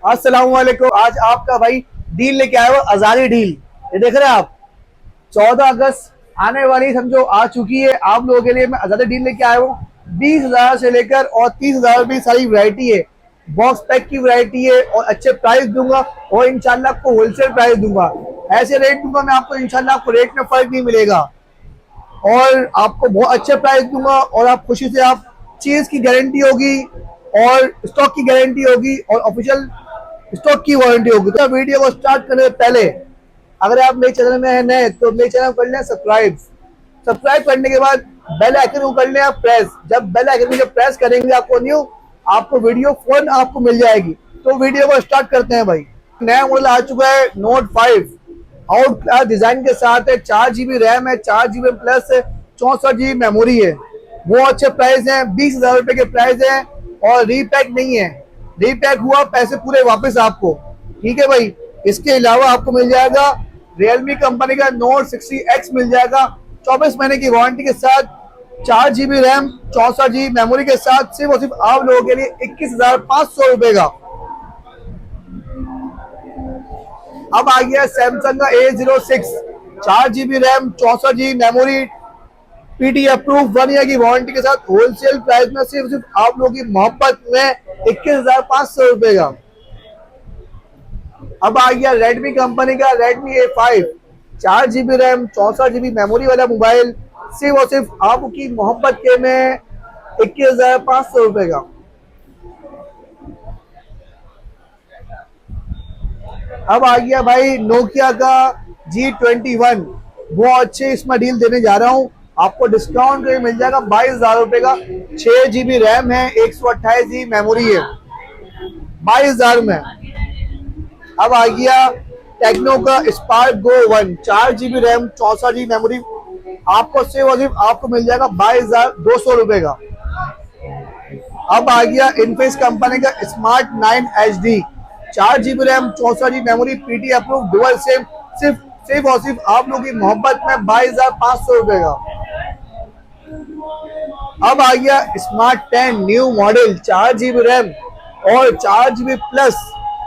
अस्सलाम वालेकुम। आज आपका भाई डील लेके आया हुआ आजादी डील। ये देख रहे हैं आप, 14 अगस्त आने वाली समझो आ चुकी है। आप लोगों के लिए मैं आजादी डील लेके आया हूँ। 20,000 से लेकर और 30,000 की सारी वैरायटी है। बॉक्स पैक की वैरायटी है और अच्छे प्राइस दूंगा और इंशाल्लाह आपको होलसेल प्राइस दूंगा। ऐसे रेट दूंगा मैं आपको, इंशाल्लाह आपको रेट में फर्क नहीं मिलेगा और आपको बहुत अच्छे प्राइस दूंगा और आप खुशी से आप चीज की गारंटी होगी और स्टॉक की गारंटी होगी और ऑफिशियल स्टॉक की वारंटी होगी। तो वीडियो को स्टार्ट करने से पहले अगर आप मेरे चैनल में है नए तो मेरे चैनल कर लें सब्सक्राइब। सब्सक्राइब करने के बाद बेल आइकन को कर लें आप प्रेस। जब बेल आइकन को जब प्रेस करेंगे आपको वीडियो फोन आपको मिल जाएगी। तो वीडियो को स्टार्ट करते हैं भाई। नया मॉडल आ चुका है नोट 5 आउट क्लास डिजाइन के साथ है। 4 GB रैम है, 4 GB प्लस है, 64 GB मेमोरी है। वो अच्छे प्राइस है, 20,000 रुपए के प्राइस है और रीपैक नहीं है। रीपैक हुआ पैसे पूरे वापस आपको, ठीक है भाई। इसके अलावा आपको मिल जाएगा रियलमी कंपनी का नोट 60X मिल जाएगा 24 महीने की वारंटी के साथ, 4 GB रैम, 64 GB मेमोरी के साथ, सिर्फ और सिर्फ आप लोगों के लिए 21,500 रुपए का। अब आ गया सैमसंग का A06, 4 GB RAM, 64 GB memory, PT approve 1 year की वारंटी के साथ, होलसेल प्राइस में सिर्फ आप लोगों की मोहब्बत में 21,500 रुपए का। अब आ गया रेडमी कंपनी का Redmi A5, 4 GB RAM, 64 GB memory वाला मोबाइल, सिर्फ और सिर्फ आपकी मोहब्बत के में 21,500 रुपए का। अब आ गया भाई नोकिया का G21, वो अच्छे इसमें डील देने जा रहा हूँ आपको। डिस्काउंट मिल जाएगा 22,000 रुपए का। 6 GB रैम है, 128 GB मेमोरी है, 22,000 में। अब आ गया टेक्नो का Spark Go 1, 4 GB RAM, 64 GB memory, आपको सिर्फ आपको मिल जाएगा 22,200 रुपए का। अब आ गया इनफिनिक्स कंपनी का smart 9 HD, 4 GB RAM, 64 GB memory, PT approve dual SIM, सिर्फ और सिर्फ आप लोगों की मोहब्बत में 22,500 रुपए का। अब आ गया smart 10 new model, 4 GB RAM और 4 GB प्लस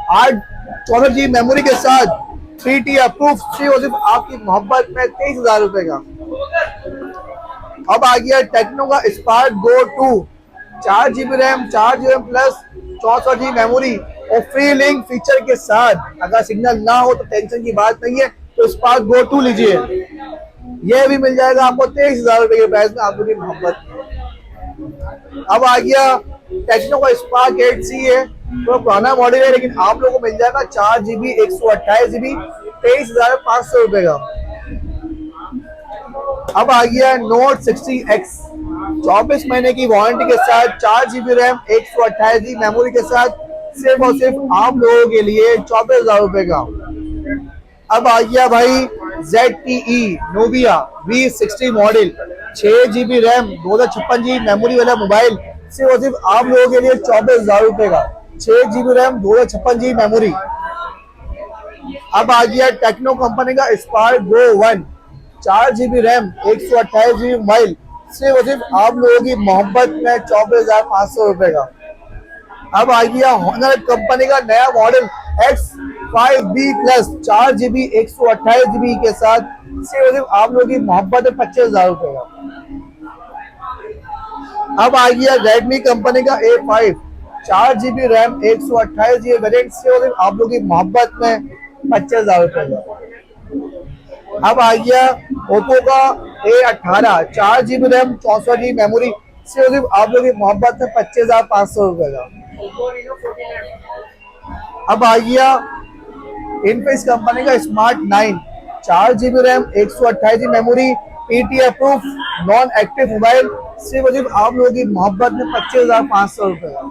64 GB मेमोरी के साथ, पीटी अप्रूव, सिर्फ आपकी मोहब्बत में 23,000 रुपए का। अब आ गया टेक्नो का Spark Go 2, 4 GB RAM, 4 GB plus 64 GB memory और फ्री लिंक फीचर के साथ। अगर सिग्नल ना हो तो टेंशन की बात नहीं है, तो स्पार्क गो 2 लीजिए, यह भी मिल जाएगा आपको 23,000 रुपए के प्राइस में आप लोगों की मोहब्बत। अब आ गया टेक्नो का स्पार्क 8C है, तो पुराना मॉडल है लेकिन आप लोगों को मिल जाएगा 4 GB 128 GB 23,500 रुपए का। अब आ गया नोट 60X, 24 महीने की वारंटी के साथ, 4 GB रैम, 128 GB मेमोरी के साथ, सिर्फ और सिर्फ आप लोगों के लिए 24,000 रुपए का। अब आ गया भाई ZTE नोविया V60 model, 6 GB RAM, 256 GB memory वाला मोबाइल, सिर्फ और सिर्फ आप लोगों के लिए 24,000 रुपए का। 6 GB रैम, 256 GB मेमोरी। अब आ गया टेक्नो कंपनी का Spark Go 1, 4 GB RAM, 128 GB mobile, सिर्फ और सिर्फ आप लोगों की मोहब्बत में 24,500 रुपए का। अब आ गया हॉनर कंपनी का नया model X5B plus, 4 GB 128 GB के साथ, सिर्फ आप लोगों की मोहब्बत में 25,000 रुपए का। अब आ गया रेडमी कंपनी का A5, 4 GB RAM, 128 GB variant, सिर्फ आप लोगों की मोहब्बत में 25,000 रुपए का। अब आ गया ओप्पो का A18, 4 GB RAM, 64 GB memory, सिर्फ आप लोगों की मोहब्बत में 25,500 रुपए का। अब आ गया इनफिनिक्स कंपनी का smart 9, 4 GB RAM, 128 GB memory, PT approve non active mobile, सिर्फ आप लोगों की मोहब्बत में 25,500 रुपए का।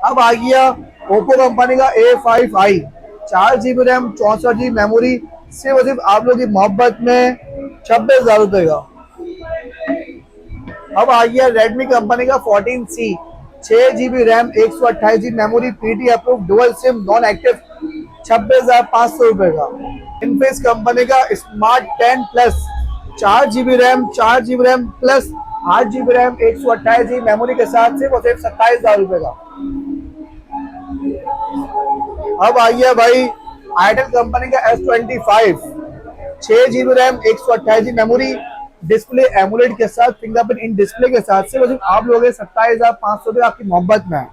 अब आ गया ओप्पो कंपनी का A5i, 4 GB RAM, 64 GB memory, सिर्फ आप लोगों की मोहब्बत में 26,000 रुपए का। अब आ गया रेडमी कंपनी का 14C, 6 GB RAM, 128 GB memory, PT approve dual SIM non active, 26,500 रुपए का। इनफिनिक्स कंपनी का smart 10 plus, 4 GB RAM, 4 GB RAM plus 8 GB RAM, 128 GB memory के साथ, सिर्फ और सिर्फ 27,000 रुपए का। अब आ गया भाई आइटल कंपनी का S25, 6 GB RAM, 128 GB memory, display emulate के साथ, फिंगरप्रिंट इन डिस्प्ले के साथ से सिर्फ आप लोग 27,500 रुपये आपकी मोहब्बत में है।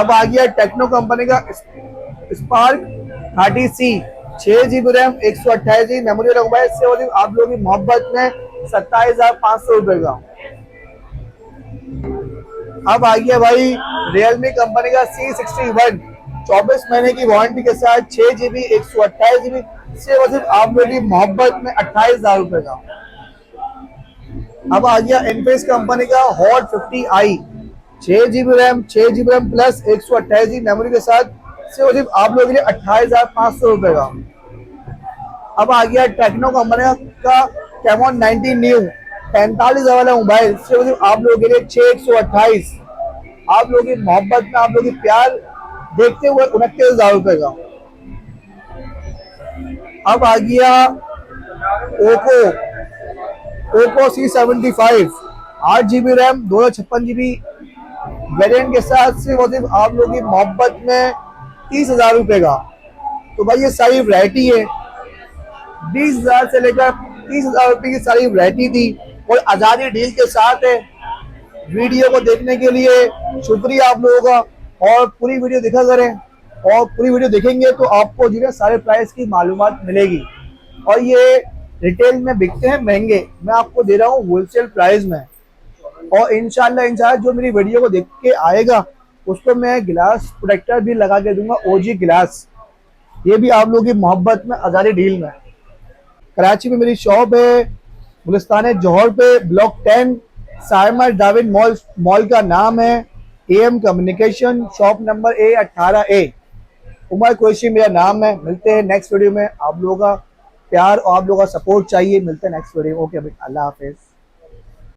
अब आ गया टेक्नो कंपनी का spark 30C, 6 GB RAM, 128 GB memory लगवाए, इससे आप लोगों की मोहब्बत में 27,500 रुपये का। अब आ गया भाई रियलमी कंपनी का C61, 24 महीने की वारंटी के साथ, 6 GB, 128 GB, सिर्फ आप लोगों की मोहब्बत में 28,000 रुपये का। अब आ गया इनफिनिक्स कंपनी का hot 50i, 6 GB RAM, 6 GB RAM plus 128 GB memory के साथ, सिर्फ आप लोगों के लिए 28,500 रुपये का। अब आ गया टेक्नो कंपनी का कैमॉन 90 न्यू, 45,000 वाला मोबाइल, सिर्फ आप लोगों के लिए 6,128, आप लोगों की मोहब्बत में, आप लोगों की प्यार देखते हुए 29,000 रुपये का। अब आ गया Oppo C75, 8 GB RAM, 256 GB variant के साथ, सिर्फ आप लोगों की मोहब्बत में 30,000 रुपये का। तो भाई ये सारी वैरायटी है, 20,000 से लेकर 30,000 रुपये की सारी वैरायटी थी और आज़ादी डील के साथ है। वीडियो को देखने के लिए शुक्रिया आप लोगों का, और पूरी वीडियो देखा करें, और पूरी वीडियो देखेंगे तो आपको जो है सारे प्राइस की मालूमात मिलेगी। और ये रिटेल में बिकते हैं महंगे, मैं आपको दे रहा हूँ होलसेल प्राइस में। और इंशाल्लाह जो मेरी वीडियो को देख के आएगा उसको मैं गिलास प्रोटेक्टर भी लगा के दूंगा, OG गिलास, ये भी आप लोगों की मोहब्बत में आज़ादी डील में। कराची में मेरी शॉप है, गुलिस्तान जौहर पे, ब्लॉक 10, साइमा डाविन मॉल का नाम है, AM communication, shop number A18A। Umar Qureshi मेरा नाम है। मिलते हैं नेक्स्ट वीडियो में। आप लोगों का प्यार और आप लोगों का सपोर्ट चाहिए। मिलते हैं नेक्स्ट वीडियो। ओके भाई, अल्लाह हाफिज।